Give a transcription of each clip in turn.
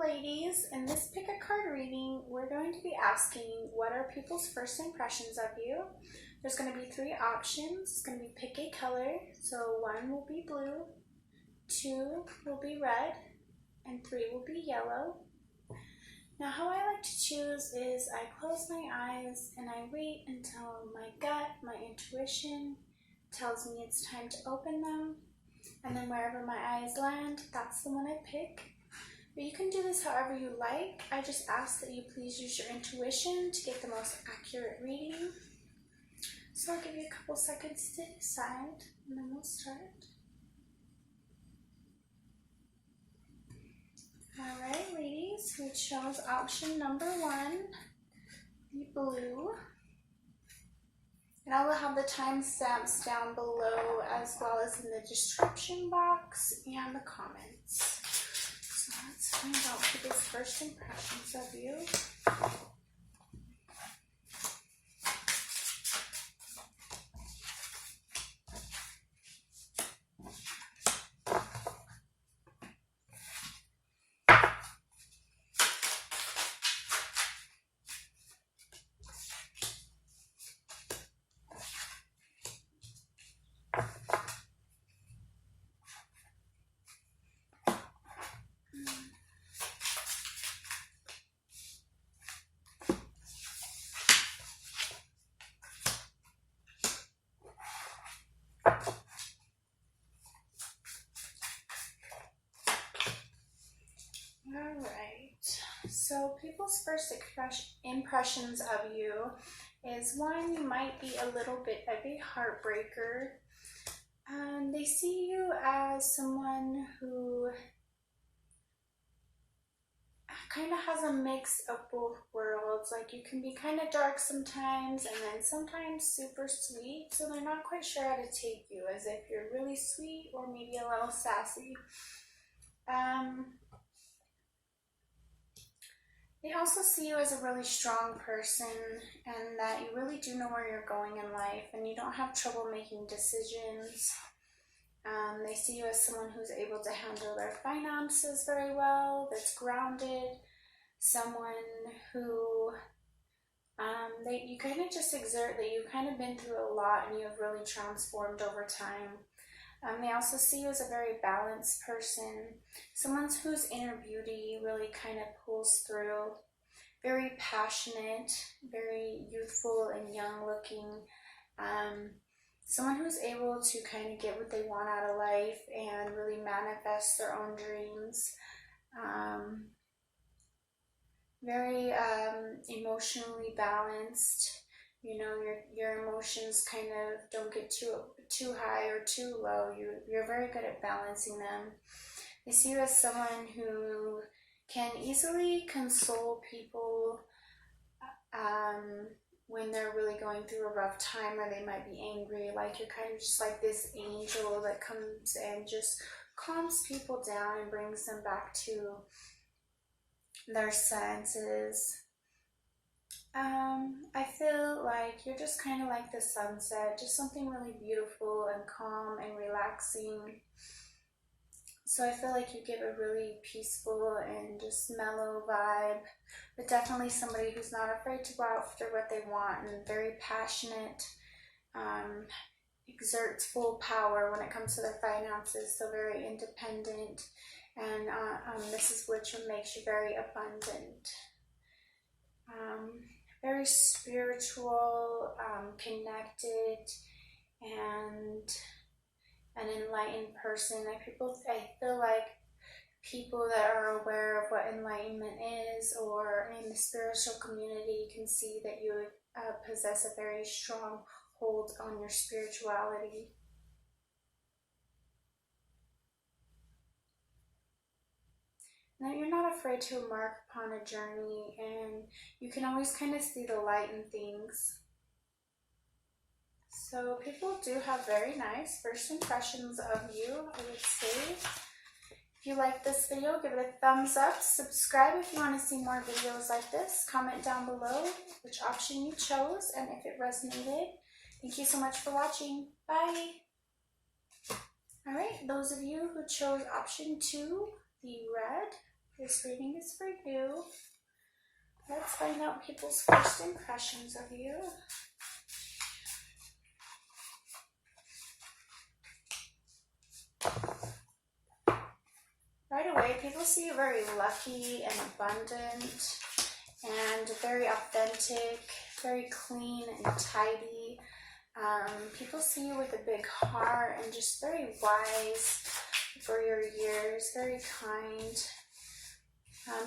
ladies, in this pick a card reading, we're going to be asking what are people's first impressions of you. There's going to be 3 options. It's going to be pick a color. So 1 will be blue, 2 will be red, and 3 will be yellow. Now how I like to choose is I close my eyes and I wait until my gut, my intuition tells me it's time to open them. And then wherever my eyes land, that's the one I pick. But you can do this however you like. I just ask that you please use your intuition to get the most accurate reading. So I'll give you a couple seconds to decide, and then we'll start. Alright, ladies, we chose option number 1, the blue. And I will have the timestamps down below as well as in the description box and the comments. So let's find out people's first impressions of you. Alright, so people's first impressions of you is 1, you might be a little bit of a heartbreaker. They see you as someone who kind of has a mix of both worlds. Like you can be kind of dark sometimes and then sometimes super sweet, so they're not quite sure how to take you, as if you're really sweet or maybe a little sassy. They also see you as a really strong person and that you really do know where you're going in life and you don't have trouble making decisions. They see you as someone who's able to handle their finances very well, that's grounded, someone who you kind of just exert that you've kind of been through a lot and you've really transformed over time. They also see you as a very balanced person, someone whose inner beauty really kind of pulls through, very passionate, very youthful and young looking, someone who's able to kind of get what they want out of life and really manifest their own dreams, very emotionally balanced. You know, your emotions kind of don't get too high or too low. You're very good at balancing them. They see you as someone who can easily console people when they're really going through a rough time or they might be angry. Like you're kind of just like this angel that comes and just calms people down and brings them back to their senses. I feel like you're just kind of like the sunset, just something really beautiful and calm and relaxing. So I feel like you give a really peaceful and just mellow vibe, but definitely somebody who's not afraid to go after what they want and very passionate, exerts full power when it comes to their finances, so very independent, and this is which makes you very abundant. Very spiritual, connected, and an enlightened person. I feel like people that are aware of what enlightenment is or in the spiritual community can see that you possess a very strong hold on your spirituality. Now, you're not afraid to embark upon a journey, and you can always kind of see the light in things. So people do have very nice first impressions of you, I would say. If you like this video, give it a thumbs up. Subscribe if you want to see more videos like this. Comment down below which option you chose and if it resonated. Thank you so much for watching. Bye! Alright, those of you who chose option 2, the red, This reading is for you. Let's find out people's first impressions of you. Right away, people see you very lucky and abundant and very authentic, very clean and tidy. People see you with a big heart and just very wise for your years, very kind.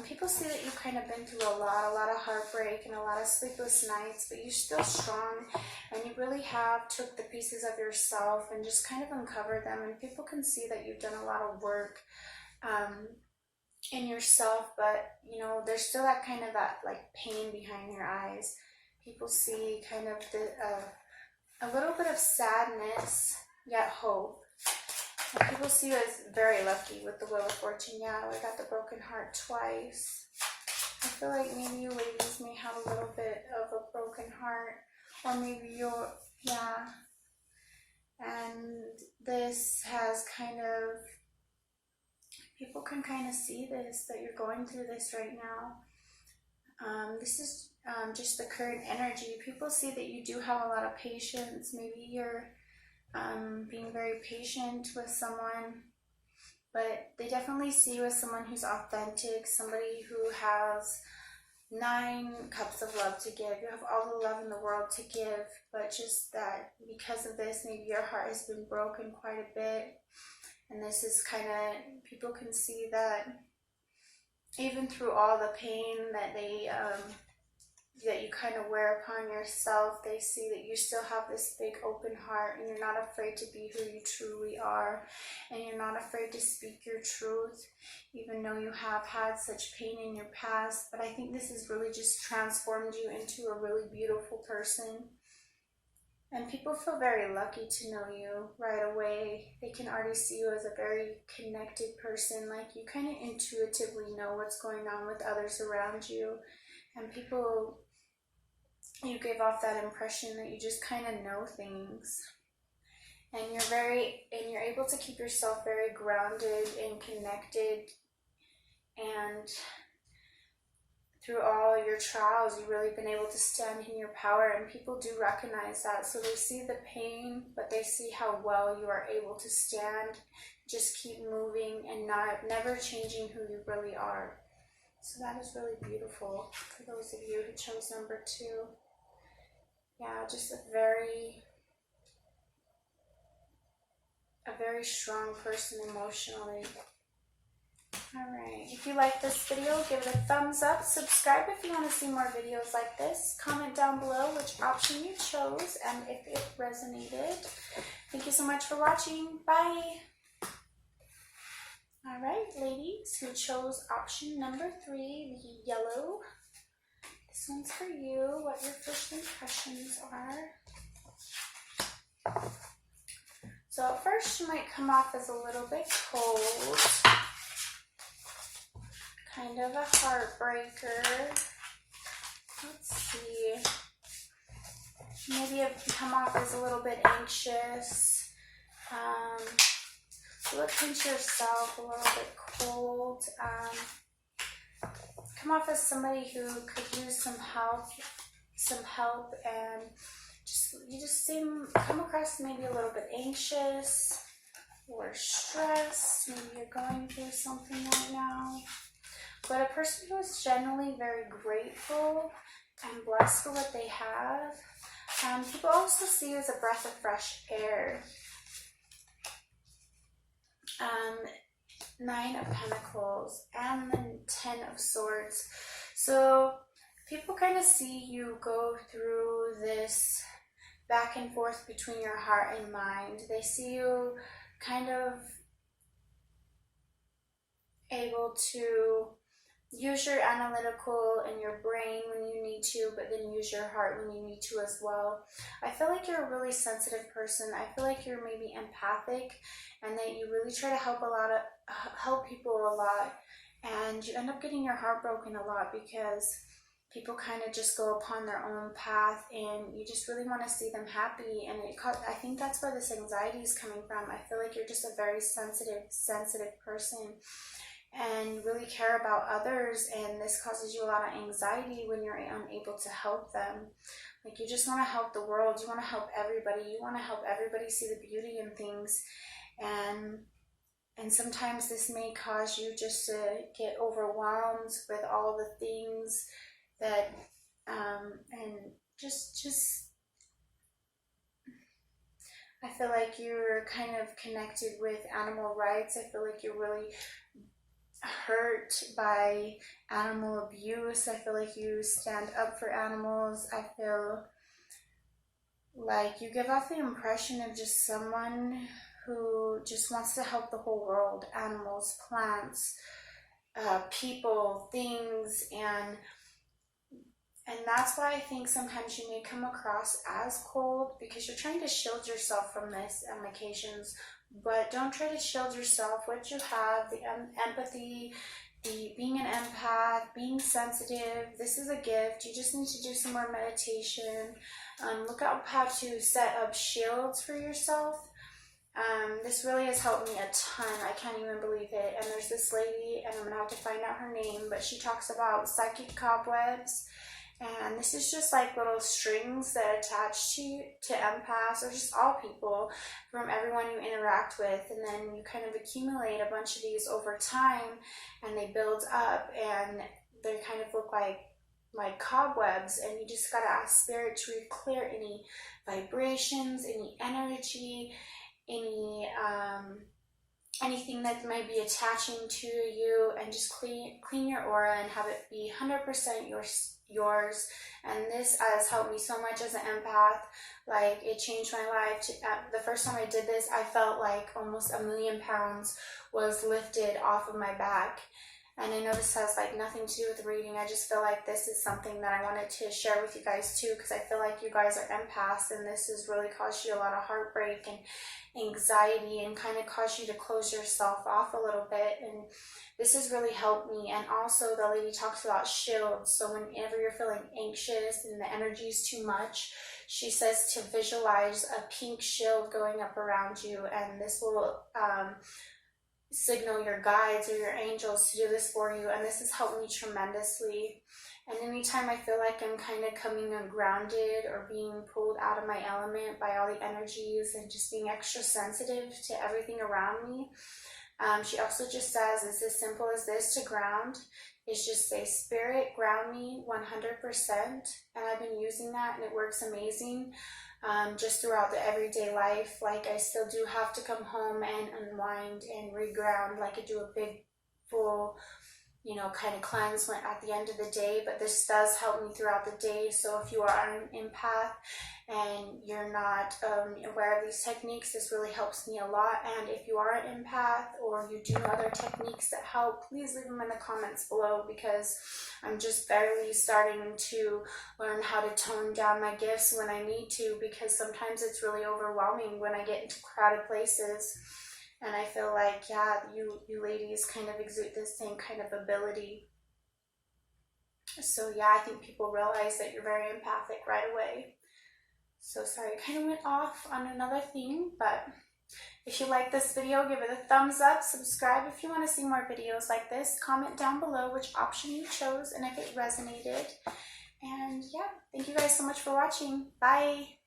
People see that you've kind of been through a lot of heartbreak and a lot of sleepless nights, but you're still strong and you really have took the pieces of yourself and just kind of uncovered them, and people can see that you've done a lot of work in yourself, but you know, there's still that kind of that like pain behind your eyes. People see kind of a little bit of sadness, yet hope. And people see you as very lucky with the Wheel of Fortune. Yeah, I got the broken heart twice. I feel like maybe you ladies may have a little bit of a broken heart, or maybe you're, yeah. And this has kind of, people can kind of see this, that you're going through this right now. This is just the current energy. People see that you do have a lot of patience. Maybe you're being very patient with someone, but they definitely see you as someone who's authentic, somebody who has 9 cups of love to give. You have all the love in the world to give, but just that because of this, maybe your heart has been broken quite a bit. And this is kind of, people can see that even through all the pain that that you kind of wear upon yourself, they see that you still have this big open heart, and you're not afraid to be who you truly are, and you're not afraid to speak your truth, even though you have had such pain in your past. But I think this has really just transformed you into a really beautiful person. And people feel very lucky to know you right away. They can already see you as a very connected person. Like, you kind of intuitively know what's going on with others around you. And people, you give off that impression that you just kind of know things. And you're able to keep yourself very grounded and connected. And through all your trials, you've really been able to stand in your power, and people do recognize that. So they see the pain, but they see how well you are able to stand, just keep moving and never changing who you really are. So that is really beautiful for those of you who chose number 2. Yeah, just a very strong person emotionally. Alright, if you like this video, give it a thumbs up. Subscribe if you want to see more videos like this. Comment down below which option you chose and if it resonated. Thank you so much for watching. Bye! Alright, ladies who chose option number 3, the yellow. This one's for you, what your first impressions are. So at first you might come off as a little bit cold. Kind of a heartbreaker. Let's see. Maybe you come off as a little bit anxious. Look into yourself, a little bit cold. Come off as somebody who could use some help, and you just come across maybe a little bit anxious or stressed. Maybe you're going through something right now. But a person who is generally very grateful and blessed for what they have. People also see you as a breath of fresh air. 9 of Pentacles and the 10 of Swords. So people kind of see you go through this back and forth between your heart and mind. They see you kind of able to use your analytical and your brain when you need to, but then use your heart when you need to as well. I feel like you're a really sensitive person. I feel like you're maybe empathic, and that you really try to help people a lot, and you end up getting your heart broken a lot because people kind of just go upon their own path, and you just really want to see them happy. And I think that's where this anxiety is coming from. I feel like you're just a very sensitive person. and really care about others, and this causes you a lot of anxiety when you're unable to help them. Like, you just want to help the world, you want to help everybody, you want to help everybody see the beauty in things, and sometimes this may cause you just to get overwhelmed with all the things that and just I feel like you're kind of connected with animal rights. I feel like you're really hurt by animal abuse. I feel like you stand up for animals. I feel like you give off the impression of just someone who just wants to help the whole world, animals, plants, people, things, and that's why I think sometimes you may come across as cold, because you're trying to shield yourself from this on occasions. But don't try to shield yourself. What you have, the empathy, the being an empath, being sensitive, this is a gift. You just need to do some more meditation. Look up how to set up shields for yourself. This really has helped me a ton. I can't even believe it. And there's this lady, and I'm going to have to find out her name, but she talks about psychic cobwebs. And this is just like little strings that attach to empaths, or just all people, from everyone you interact with. And then you kind of accumulate a bunch of these over time, and they build up, and they kind of look like cobwebs. And you just gotta ask Spirit to clear any vibrations, any energy, anything that might be attaching to you, and just clean your aura and have it be 100% yours. And this has helped me so much as an empath. Like, it changed my life. The first time I did this, I felt like almost 1,000,000 pounds was lifted off of my back. And I know this has like nothing to do with reading. I just feel like this is something that I wanted to share with you guys too, because I feel like you guys are empaths, and this has really caused you a lot of heartbreak and anxiety, and kind of caused you to close yourself off a little bit. And this has really helped me. And also, the lady talks about shields. So whenever you're feeling anxious and the energy is too much, she says to visualize a pink shield going up around you, and this will signal your guides or your angels to do this for you. And this has helped me tremendously. And anytime I feel like I'm kind of coming ungrounded or being pulled out of my element by all the energies, and just being extra sensitive to everything around me, she also just says, it's as simple as this to ground. Is just say, Spirit, ground me 100%. And I've been using that, and it works amazing. Just throughout the everyday life. Like, I still do have to come home and unwind and reground. Like, I do a big full, kind of cleanse at the end of the day, but this does help me throughout the day. So if you are an empath and you're not aware of these techniques, this really helps me a lot. And if you are an empath, or you do know other techniques that help, please leave them in the comments below, because I'm just barely starting to learn how to tone down my gifts when I need to, because sometimes it's really overwhelming when I get into crowded places. And I feel like, yeah, you ladies kind of exude this same kind of ability. So yeah, I think people realize that you're very empathic right away. So sorry, I kind of went off on another theme, but if you like this video, give it a thumbs up, subscribe if you want to see more videos like this, comment down below which option you chose and if it resonated. And yeah, thank you guys so much for watching. Bye!